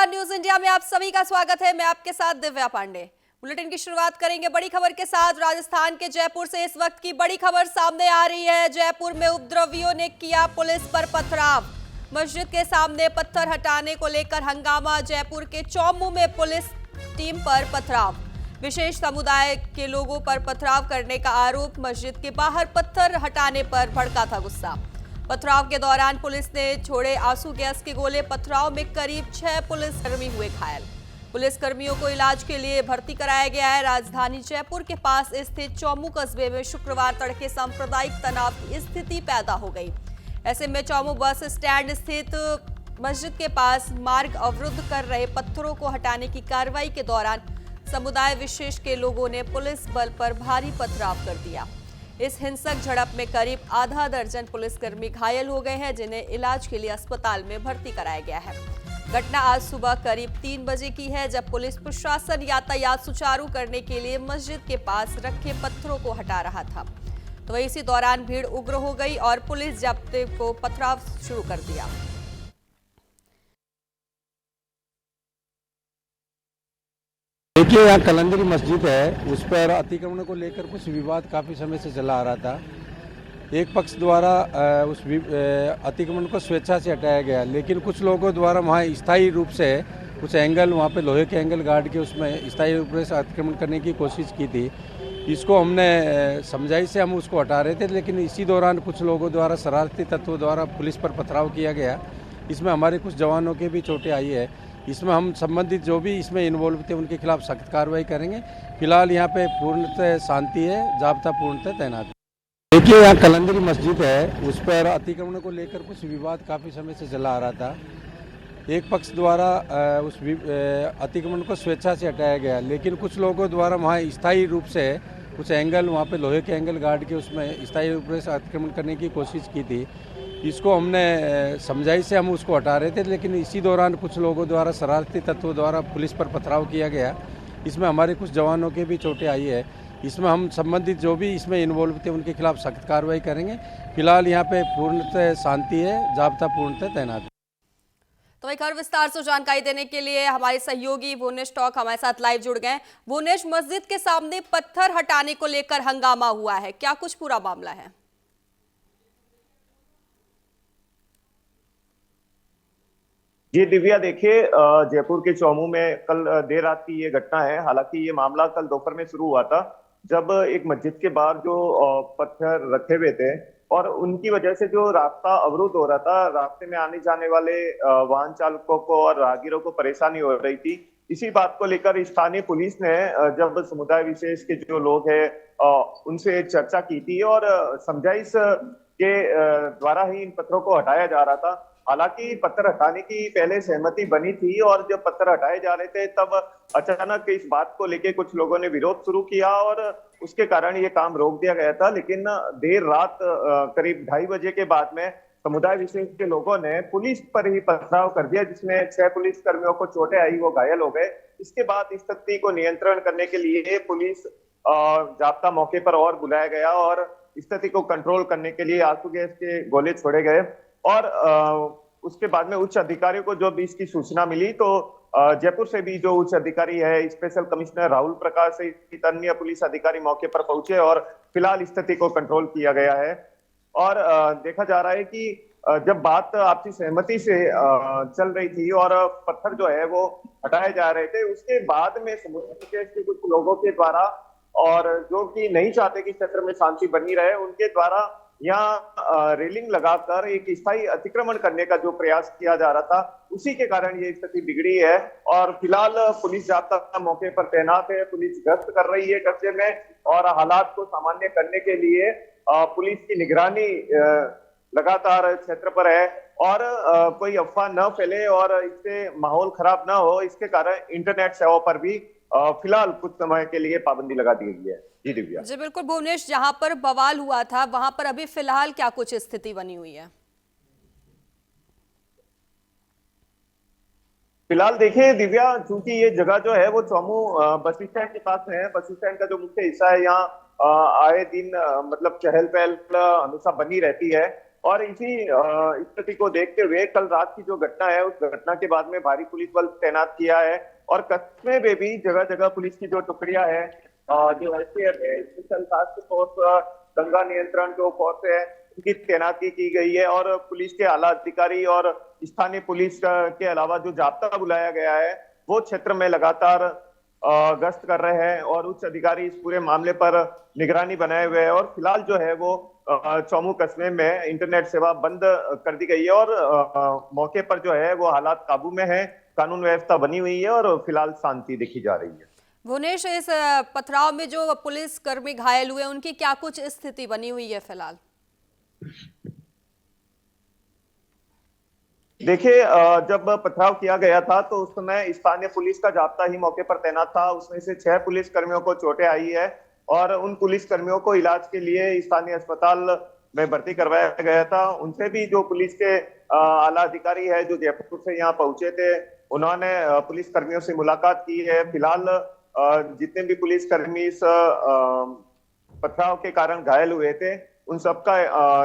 नमस्कार, news India में आप सभी का स्वागत है। मैं आपके साथ दिव्या पांडे। बुलेटिन की शुरुआत करेंगे बड़ी खबर के साथ। राजस्थान के जयपुर से इस वक्त की बड़ी खबर सामने आ रही है। जयपुर में उपद्रवियों ने किया पुलिस पर पथराव। मस्जिद के सामने पत्थर हटाने को लेकर हंगामा। जयपुर के चौमू में पुलिस टीम पर पथराव। विशेष समुदाय के लोगों पर पथराव करने का आरोप। मस्जिद के बाहर पत्थर हटाने पर भड़का था गुस्सा। पथराव के दौरान पुलिस ने छोड़े आंसू गैस के गोले। पथराव में करीब 6 पुलिसकर्मी हुए घायल। पुलिसकर्मियों को इलाज के लिए भर्ती कराया गया है। राजधानी जयपुर के पास स्थित चौमू कस्बे में शुक्रवार तड़के सांप्रदायिक तनाव की स्थिति पैदा हो गई। ऐसे में चौमू बस स्टैंड स्थित मस्जिद के पास मार्ग अवरुद्ध कर रहे पत्थरों को हटाने की कार्रवाई के दौरान समुदाय विशेष के लोगों ने पुलिस बल पर भारी पथराव कर दिया। इस हिंसक झड़प में करीब आधा दर्जन पुलिसकर्मी घायल हो गए हैं, जिन्हें इलाज के लिए अस्पताल में भर्ती कराया गया है। घटना आज सुबह करीब 3 बजे की है, जब पुलिस प्रशासन यातायात सुचारू करने के लिए मस्जिद के पास रखे पत्थरों को हटा रहा था। तो वहीं इसी दौरान भीड़ उग्र हो गई और पुलिस जब्ते को पथराव शुरू कर दिया। देखिए, यहाँ कलंदरी मस्जिद है, उस पर अतिक्रमण को लेकर कुछ विवाद काफ़ी समय से चला आ रहा था। एक पक्ष द्वारा उस अतिक्रमण को स्वेच्छा से हटाया गया, लेकिन कुछ लोगों द्वारा वहाँ स्थायी रूप से कुछ एंगल, वहाँ पे लोहे के एंगल गाड़ के उसमें स्थायी रूप से अतिक्रमण करने की कोशिश की थी। इसको हमने समझाई से हम उसको हटा रहे थे, लेकिन इसी दौरान कुछ लोगों द्वारा, शरारती तत्वों द्वारा पुलिस पर पथराव किया गया। इसमें हमारे कुछ जवानों के भी चोटें आई है। इसमें हम संबंधित जो भी इसमें इन्वॉल्व थे उनके खिलाफ सख्त कार्रवाई करेंगे। फिलहाल यहाँ पे पूर्णतः शांति है, जाब्ता पूर्णतः तैनात है। देखिए, यहाँ कलंदरी मस्जिद है, उस पर अतिक्रमण को लेकर कुछ विवाद काफ़ी समय से चला आ रहा था। एक पक्ष द्वारा उस अतिक्रमण को स्वेच्छा से हटाया गया, लेकिन कुछ लोगों द्वारा वहाँ स्थायी रूप से कुछ एंगल, वहाँ पे लोहे के एंगल गाड़ के उसमें स्थायी रूप से अतिक्रमण करने की कोशिश की थी। इसको हमने समझाई से हम उसको हटा रहे थे, लेकिन इसी दौरान कुछ लोगों द्वारा, शरारती तत्वों द्वारा पुलिस पर पथराव किया गया। इसमें हमारे कुछ जवानों के भी चोटें आई है। इसमें हम संबंधित जो भी इसमें इन्वॉल्व थे उनके खिलाफ सख्त कार्रवाई करेंगे। फिलहाल यहाँ पे पूर्णतः शांति है, जाब्ता पूर्णतः तैनात है। तो एक और विस्तार से जानकारी देने के लिए हमारे सहयोगी भुवनेश टॉक हमारे साथ लाइव जुड़ गए। भुवनेश, मस्जिद के सामने पत्थर हटाने को लेकर हंगामा हुआ है, क्या कुछ पूरा मामला है? जी दिव्या, देखिए, जयपुर के चौमू में कल देर रात की ये घटना है। हालांकि ये मामला कल दोपहर में शुरू हुआ था, जब एक मस्जिद के बाहर जो पत्थर रखे हुए थे और उनकी वजह से जो रास्ता अवरुद्ध हो रहा था, रास्ते में आने जाने वाले वाहन चालकों को और राहगीरों को परेशानी हो रही थी। इसी बात को लेकर स्थानीय पुलिस ने जब समुदाय विशेष के जो लोग हैं उनसे चर्चा की थी और समझाइश के द्वारा ही इन पत्थरों को हटाया जा रहा था। हालांकि पत्थर हटाने की पहले सहमति बनी थी और जब पत्थर हटाए जा रहे थे तब अचानक इस बात को लेके कुछ लोगों ने विरोध शुरू किया और उसके कारण ये काम रोक दिया गया था। लेकिन देर रात करीब 2:30 बजे के बाद में समुदाय विशेष के लोगों ने पुलिस पर ही पथराव कर दिया, जिसमें 6 पुलिस कर्मियों को चोटें आई, वो घायल हो गए। इसके बाद इस स्थिति को नियंत्रण करने के लिए पुलिस जाब्ता मौके पर और बुलाया गया और स्थिति को कंट्रोल करने के लिए आंसू गैस के गोले छोड़े गए। और उसके बाद में उच्च अधिकारियों को जब इसकी सूचना मिली तो जयपुर से भी जो उच्च अधिकारी है, स्पेशल कमिश्नर राहुल प्रकाश सहित अन्य पुलिस अधिकारी मौके पर पहुंचे और फिलहाल स्थिति को कंट्रोल किया गया है। और देखा जा रहा है कि जब बात आपसी सहमति से चल रही थी और पत्थर जो है वो हटाए जा रहे थे, उसके बाद में समुदाय के कुछ लोगों के द्वारा और जो कि नहीं चाहते कि क्षेत्र में शांति बनी रहे, उनके द्वारा यहाँ रेलिंग लगाकर एक स्थायी अतिक्रमण करने का जो प्रयास किया जा रहा था, उसी के कारण ये स्थिति बिगड़ी है। और फिलहाल पुलिस जाब्ता मौके पर तैनात है, पुलिस गश्त कर रही है कस्बे में और हालात को सामान्य करने के लिए पुलिस की निगरानी लगातार क्षेत्र पर है और कोई अफवाह न फैले और इससे माहौल खराब न हो, इसके कारण इंटरनेट सेवा पर भी फिलहाल कुछ समय के लिए पाबंदी लगा दी गई है। जी दिव्या। जी बिल्कुल भुवनेश, जहां पर बवाल हुआ था वहां पर अभी फिलहाल क्या कुछ स्थिति बनी हुई है? फिलहाल देखिए दिव्या, चूंकि ये जगह जो है वो चौमू बस स्टैंड के पास है। बस स्टैंड का जो मुख्य हिस्सा है, यहाँ आए दिन मतलब चहल पहल हमेशा बनी रहती है और इसी स्थिति को देखते हुए कल रात की जो घटना है, उस घटना के बाद में भारी पुलिस बल तैनात किया है और कस्बे में भी जगह जगह पुलिस की जो टुकड़ियां हैं, जो एसटीएफ है, स्पेशल टास्क फोर्स, दंगा नियंत्रण जो फोर्स है, उनकी तैनाती की गई है और पुलिस के आला अधिकारी और स्थानीय पुलिस के अलावा जो जाब्ता बुलाया गया है, वो क्षेत्र में लगातार गश्त कर रहे हैं और उच्च अधिकारी इस पूरे मामले पर निगरानी बनाए हुए हैं और फिलहाल जो है वो चौमू कस्बे में इंटरनेट सेवा बंद कर दी गई है और मौके पर जो है वो हालात काबू में है, कानून व्यवस्था बनी हुई है और फिलहाल शांति देखी जा रही है। भुवनेश, इस पथराव में जो पुलिस कर्मी घायल हुए उनकी क्या कुछ स्थिति बनी हुई है फिलहाल? देखिए, जब पथराव किया गया था तो उस समय स्थानीय पुलिस का जाब्ता ही मौके पर तैनात था। उसमें से 6 पुलिस कर्मियों को चोटें आई है और उन पुलिस कर्मियों को इलाज के लिए स्थानीय अस्पताल में भर्ती करवाया गया था। उनसे भी जो पुलिस के आला अधिकारी है जो जयपुर से यहाँ पहुंचे थे, उन्होंने पुलिस कर्मियों से मुलाकात की है। फिलहाल जितने भी पुलिस कर्मी इस पथराव के कारण घायल हुए थे, उन सबका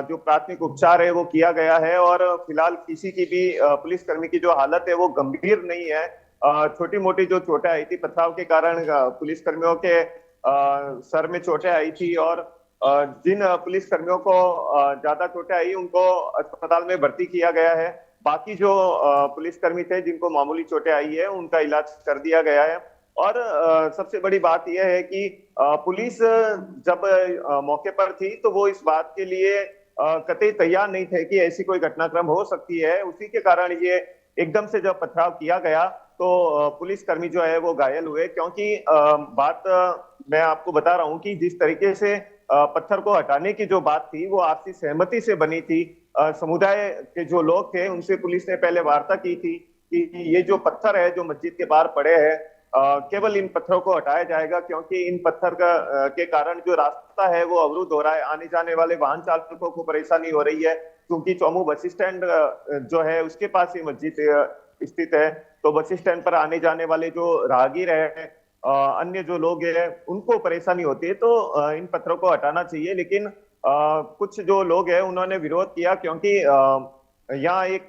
जो प्राथमिक उपचार है वो किया गया है और फिलहाल किसी की भी पुलिसकर्मी की जो हालत है वो गंभीर नहीं है। छोटी मोटी जो चोटें आई थी पथराव के कारण, पुलिसकर्मियों के सर में चोटें आई थी और जिन पुलिसकर्मियों को ज्यादा चोटें आई उनको अस्पताल में भर्ती किया गया है। बाकी जो पुलिसकर्मी थे जिनको मामूली चोटें आई है उनका इलाज कर दिया गया है। और सबसे बड़ी बात यह है कि पुलिस जब मौके पर थी तो वो इस बात के लिए कतई तैयार नहीं थे कि ऐसी कोई घटनाक्रम हो सकती है। उसी के कारण ये एकदम से जब पथराव किया गया तो पुलिस कर्मी जो है वो घायल हुए, क्योंकि बात मैं आपको बता रहा हूं कि जिस तरीके से पत्थर को हटाने की जो बात थी वो आपसी सहमति से बनी थी। समुदाय के जो लोग थे उनसे पुलिस ने पहले वार्ता की थी कि ये जो पत्थर है जो मस्जिद के बाहर पड़े हैं, केवल इन पत्थरों को हटाया जाएगा, क्योंकि इन पत्थर के कारण जो रास्ता है वो अवरुद्ध हो रहा है। आने जाने वाले वाहन चालकों को परेशानी हो रही है, क्योंकि चौमू बस स्टैंड जो है उसके पास ही मस्जिद स्थित है। तो बस स्टैंड पर आने जाने वाले जो राहगीर है, अन्य जो लोग हैं, उनको परेशानी होती है। तो इन पत्थरों को हटाना चाहिए, लेकिन कुछ जो लोग हैं उन्होंने विरोध किया, क्योंकि यहाँ एक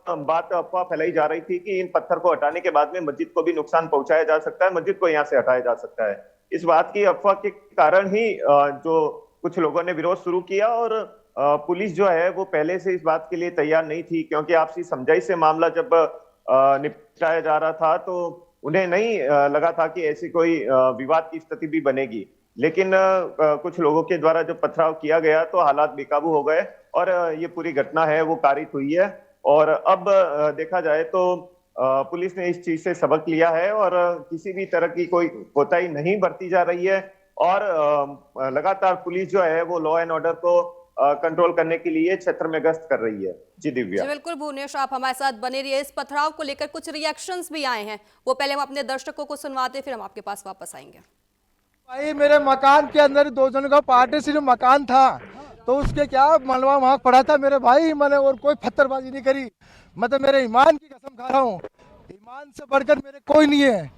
बात अफवाह फैलाई जा रही थी कि इन पत्थर को हटाने के बाद में मस्जिद को भी नुकसान पहुंचाया जा सकता है, मस्जिद को यहाँ से हटाया जा सकता है। इस बात की अफवाह के कारण ही जो कुछ लोगों ने विरोध शुरू किया और पुलिस जो है वो पहले से इस बात के लिए तैयार नहीं थी, क्योंकि आपसी समझाई से मामला जब निपटाया जा रहा था तो उन्हें नहीं लगा था कि ऐसी कोई विवाद की स्थिति भी बनेगी। लेकिन कुछ लोगों के द्वारा जब पथराव किया गया तो हालात बेकाबू हो गए और ये पूरी घटना है वो कारित हुई है। और अब देखा जाए तो पुलिस ने इस चीज से सबक लिया है और किसी भी तरह की कोई कोताही नहीं बरती जा रही है और लगातार पुलिस जो है वो लॉ एंड ऑर्डर को कंट्रोल करने के लिए क्षेत्र में गश्त कर रही है। जी दिव्या। जी बिल्कुल भुवनेश, आप हमारे साथ बने रहिए। इस पथराव को लेकर कुछ रिएक्शंस भी आए हैं, वो पहले हम अपने दर्शकों को सुनवाते फिर हम आपके पास वापस आएंगे। भाई मेरे मकान के अंदर 2 जनों का पार्टी सिर्फ मकान था तो उसके क्या मलबा वहाँ पड़ा था मेरे भाई। मैंने और कोई पत्थरबाजी नहीं करी, मतलब मेरे ईमान की कसम खा रहा हूँ। ईमान से बढ़कर मेरे कोई नहीं है,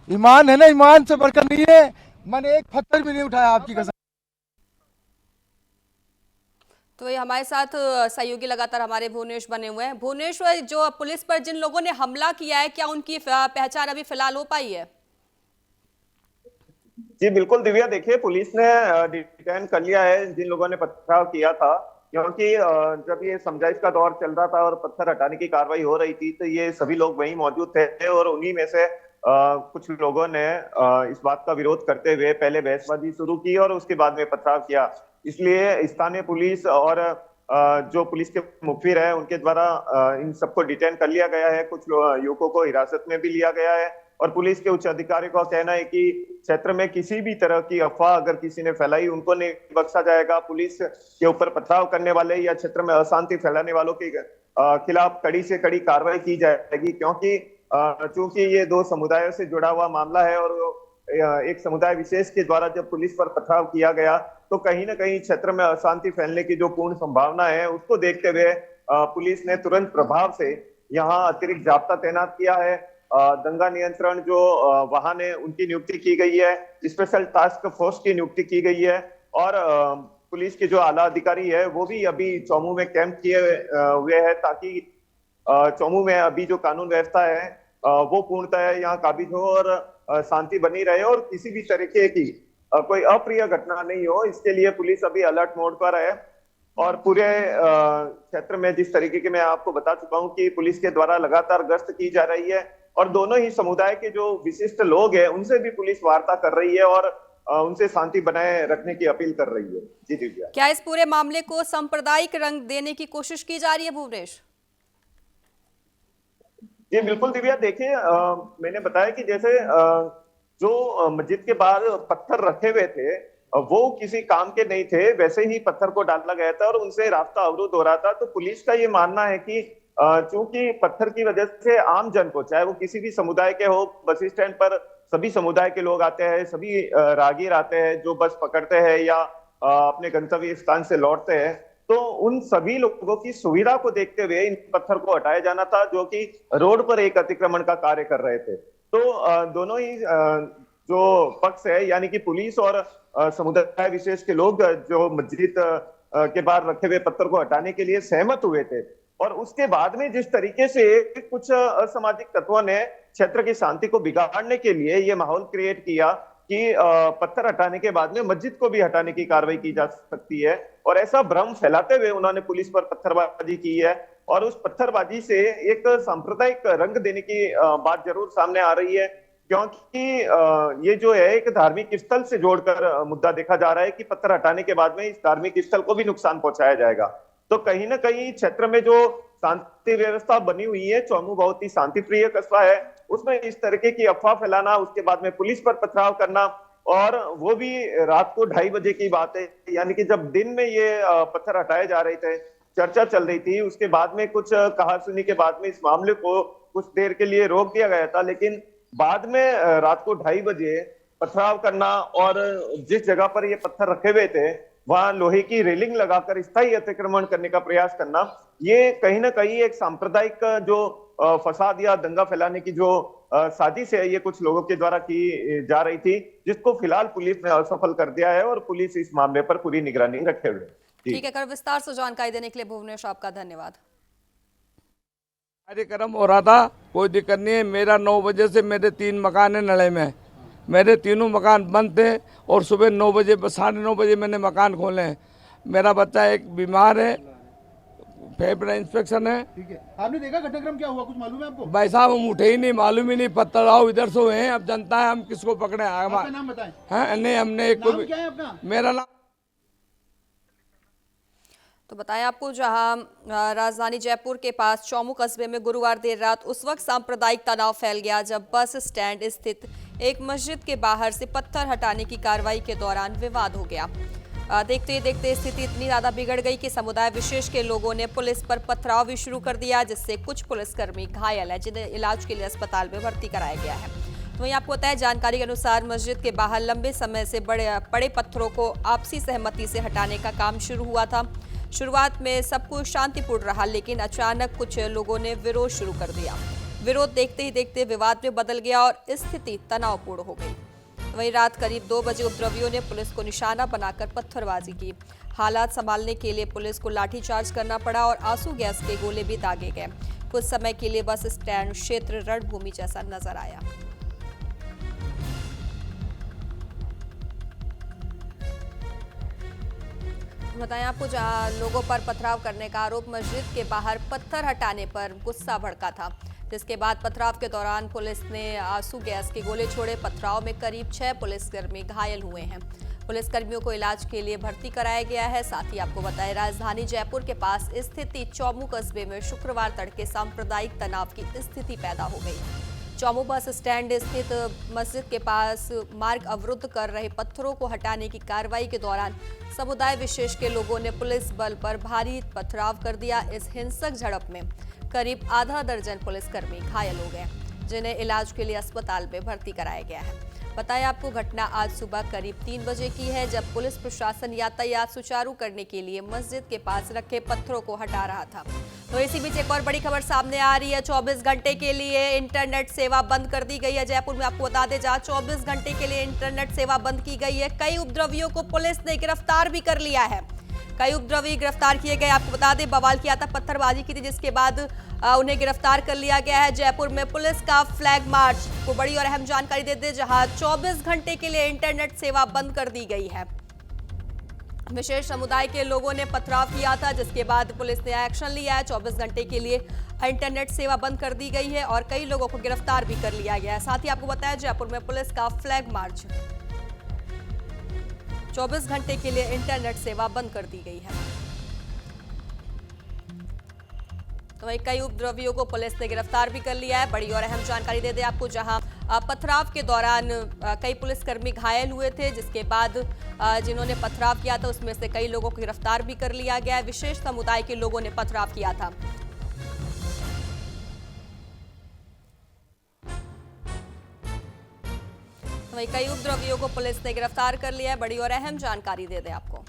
ईमान है ना, ईमान से बढ़कर नहीं है। मैंने एक पत्थर भी नहीं उठाया, आपकी कसम। तो ये हमारे साथ सहयोगी लगातार हमारे भुवनेश बने हुए हैं। भुवनेश, जो पुलिस पर जिन लोगों ने हमला किया है क्या उनकी पहचान अभी फिलहाल हो पाई है? जी बिल्कुल दिव्या, देखिए पुलिस ने डिटेन कर लिया है जिन लोगों ने पथराव किया था, क्योंकि जब ये समझाइश का दौर चल रहा था और पत्थर हटाने की कार्रवाई हो रही थी तो ये सभी लोग वहीं मौजूद थे और उन्हीं में से कुछ लोगों ने इस बात का विरोध करते हुए पहले बहसबाजी शुरू की और उसके बाद में पथराव किया। इसलिए स्थानीय पुलिस और जो पुलिस के मुखबिर है उनके द्वारा इन सबको डिटेन कर लिया गया है। कुछ युवकों को हिरासत में भी लिया गया है और पुलिस के उच्च अधिकारी का कहना है कि क्षेत्र में किसी भी तरह की अफवाह अगर किसी ने फैलाई उनको नहीं बख्शा जाएगा। पुलिस के ऊपर पथराव करने वाले या क्षेत्र में अशांति फैलाने वालों के खिलाफ कड़ी से कड़ी कार्रवाई की जाएगी, क्योंकि चूंकि ये 2 समुदायों से जुड़ा हुआ मामला है और एक समुदाय विशेष के द्वारा जब पुलिस पर पथराव किया गया तो कहीं ना कहीं क्षेत्र में अशांति फैलने की जो पूर्ण संभावना है उसको देखते हुए पुलिस ने तुरंत प्रभाव से यहाँ अतिरिक्त जाब्ता तैनात किया है। दंगा नियंत्रण जो वाहन है उनकी नियुक्ति की गई है, स्पेशल टास्क फोर्स की नियुक्ति की गई है और पुलिस के जो आला अधिकारी है वो भी अभी चौमू में कैंप किए हुए हैं, ताकि चौमू में अभी जो कानून व्यवस्था है वो पूर्णतः यहाँ काबिज हो और शांति बनी रहे और किसी भी तरीके की कोई अप्रिय घटना नहीं हो। इसके लिए पुलिस अभी अलर्ट मोड पर है और पूरे क्षेत्र में जिस तरीके के मैं आपको बता चुका हूं कि पुलिस के द्वारा लगातार गश्त की जा रही है और दोनों ही समुदाय के जो विशिष्ट लोग हैं उनसे भी पुलिस वार्ता कर रही है और उनसे शांति बनाए रखने की अपील कर रही है। जी दिव्या, क्या इस पूरे मामले को सांप्रदायिक रंग देने की कोशिश की जा रही है भुवनेश? जी बिल्कुल दिव्या, देखिए मैंने बताया कि जैसे जो मस्जिद के बाहर पत्थर रखे हुए थे वो किसी काम के नहीं थे, वैसे ही पत्थर को डाला गया था और उनसे रास्ता अवरुद्ध हो रहा था। तो पुलिस का ये मानना है कि चूंकि पत्थर की वजह से आम जन को, चाहे वो किसी भी समुदाय के हो, बस स्टैंड पर सभी समुदाय के लोग आते हैं, सभी राहगीर आते हैं जो बस पकड़ते हैं या अपने गंतव्य स्थान से लौटते हैं, तो उन सभी लोगों की सुविधा को देखते हुए इन पत्थर को हटाया जाना था जो कि रोड पर एक अतिक्रमण का कार्य कर रहे थे। तो दोनों ही जो पक्ष है यानी कि पुलिस और समुदाय विशेष के लोग जो मस्जिद के बाहर रखे हुए पत्थर को हटाने के लिए सहमत हुए थे और उसके बाद में जिस तरीके से कुछ असामाजिक तत्वों ने क्षेत्र की शांति को बिगाड़ने के लिए ये माहौल क्रिएट किया कि पत्थर हटाने के बाद में मस्जिद को भी हटाने की कार्रवाई की जा सकती है और ऐसा भ्रम फैलाते हुए उन्होंने पुलिस पर पत्थरबाजी की है और उस पत्थरबाजी से एक सांप्रदायिक रंग देने की बात जरूर सामने आ रही है, क्योंकि ये जो है एक धार्मिक स्थल से जोड़कर मुद्दा देखा जा रहा है कि पत्थर हटाने के बाद में इस धार्मिक स्थल को भी नुकसान पहुंचाया जाएगा। तो कहीं ना कहीं क्षेत्र में जो शांति व्यवस्था बनी हुई है, चौमू बहुत ही शांति प्रिय कस्बा है, उसमें इस तरीके की अफवाह फैलाना, उसके बाद में पुलिस पर पथराव करना और वो भी रात को 2:30 बजे की बात है, यानी कि जब दिन में ये पत्थर हटाए जा रहे थे, चर्चा चल रही थी, उसके बाद में कुछ कहासुनी के बाद में इस मामले को कुछ देर के लिए रोक दिया गया था, लेकिन बाद में रात को 2:30 बजे पथराव करना और जिस जगह पर ये पत्थर रखे हुए थे वहां लोहे की रेलिंग लगाकर स्थायी अतिक्रमण करने का प्रयास करना, ये कहीं ना कहीं एक सांप्रदायिक जो फसाद या दंगा फैलाने की जो साजिश है ये कुछ लोगों के द्वारा की जा रही थी, जिसको फिलहाल पुलिस ने असफल कर दिया है और पुलिस इस मामले पर पूरी निगरानी रखे हुए। ठीक है, कर विस्तार से जानकारी देने के लिए भुवनेश आपका धन्यवाद। कार्यक्रम हो रहा था, कोई दिक्कत नहीं है। मेरा 9 बजे से मेरे 3 मकान है नड़े में, मेरे तीनों मकान बंद थे और सुबह 9 बजे 9:30 बजे मैंने मकान खोले हैं। मेरा बच्चा एक बीमार है, फेफड़ा इंस्पेक्शन है। ठीक है, आपने देखा घटनाक्रम क्या हुआ, कुछ मालूम है आपको? भाई साहब हम उठे ही नहीं, मालूम ही नहीं, पत्थर इधर से हुए हैं। अब जनता है, हम किसको पकड़े? आपका नाम बताएं। हाँ नहीं, हमने एक नाम क्या है आपका? मेरा नाम तो बताया आपको, जहां राजधानी जयपुर के पास चौमू कस्बे में गुरुवार देर रात उस वक्त सांप्रदायिक तनाव फैल गया जब बस स्टैंड स्थित एक मस्जिद के बाहर से पत्थर हटाने की कार्रवाई के दौरान विवाद हो गया। देखते ही देखते स्थिति इतनी ज्यादा बिगड़ गई कि समुदाय विशेष के लोगों ने पुलिस पर पथराव भी शुरू कर दिया, जिससे कुछ पुलिसकर्मी घायल है, जिन्हें इलाज के लिए अस्पताल में भर्ती कराया गया है। तो वहीं आपको बताया, जानकारी के अनुसार मस्जिद के बाहर लंबे समय से बड़े पत्थरों को आपसी सहमति से हटाने का काम शुरू हुआ था। शुरुआत में सब कुछ शांतिपूर्ण रहा, लेकिन अचानक कुछ लोगों ने विरोध शुरू कर दिया। विरोध देखते ही देखते विवाद में बदल गया और स्थिति तनावपूर्ण हो गई। वहीं रात करीब 2 बजे उपद्रवियों ने पुलिस को निशाना बनाकर पत्थरबाजी की। हालात संभालने के लिए पुलिस को लाठीचार्ज करना पड़ा और आंसू गैस के गोले भी दागे गए। कुछ समय के लिए बस स्टैंड क्षेत्र रणभूमि जैसा नजर आया। बताएं आपको, जहां लोगों पर पथराव करने का आरोप, मस्जिद के बाहर पत्थर हटाने पर गुस्सा भड़का था, जिसके बाद पथराव के दौरान पुलिस ने आंसू गैस के गोले छोड़े। पथराव में करीब 6 पुलिसकर्मी घायल हुए हैं। पुलिसकर्मियों को इलाज के लिए भर्ती कराया गया है। साथ ही आपको बताएं, राजधानी जयपुर के पास स्थित चौमू कस्बे में शुक्रवार तड़के सांप्रदायिक तनाव की स्थिति पैदा हो गई। चौमू बस स्टैंड स्थित मस्जिद के पास मार्ग अवरुद्ध कर रहे पत्थरों को हटाने की कार्रवाई के दौरान समुदाय विशेष के लोगों ने पुलिस बल पर भारी पथराव कर दिया। इस हिंसक झड़प में करीब आधा दर्जन पुलिसकर्मी घायल हो गए, जिन्हें इलाज के लिए अस्पताल में भर्ती कराया गया है। बताया आपको, घटना आज सुबह करीब 3 बजे की है, जब पुलिस प्रशासन यातायात सुचारू करने के लिए मस्जिद के पास रखे पत्थरों को हटा रहा था। तो इसी बीच एक और बड़ी खबर सामने आ रही है। 24 घंटे के लिए इंटरनेट सेवा बंद कर दी गई है जयपुर में। आपको बता दें, जहां 24 घंटे के लिए इंटरनेट सेवा बंद की गई है, कई उपद्रवियों को पुलिस ने गिरफ्तार भी कर लिया है। कई उपद्रवी गिरफ्तार किए गए। आपको बता दें, बवाल किया था, पत्थरबाजी की थी, जिसके बाद उन्हें गिरफ्तार कर लिया गया है। जयपुर में पुलिस का फ्लैग मार्च को बड़ी और अहम जानकारी दे दें, जहां 24 घंटे के लिए इंटरनेट सेवा बंद कर दी गई है। विशेष समुदाय के लोगों ने पथराव किया था, जिसके बाद पुलिस ने एक्शन लिया है। 24 घंटे के लिए इंटरनेट सेवा बंद कर दी गई है और कई लोगों को गिरफ्तार भी कर लिया गया है। साथ ही आपको बताया, जयपुर में पुलिस का फ्लैग मार्च, 24 घंटे के लिए इंटरनेट सेवा बंद कर दी गई है। तो वहीं कई उपद्रवियों को पुलिस ने गिरफ्तार भी कर लिया है। बड़ी और अहम जानकारी दे दें आपको, जहां पथराव के दौरान कई पुलिसकर्मी घायल हुए थे, जिसके बाद जिन्होंने पथराव किया था उसमें से कई लोगों को गिरफ्तार भी कर लिया गया है। विशेष समुदाय के लोगों ने पथराव किया था। तो वहीं कई उपद्रवियों को पुलिस ने गिरफ्तार कर लिया है। बड़ी और अहम जानकारी दे दें आपको।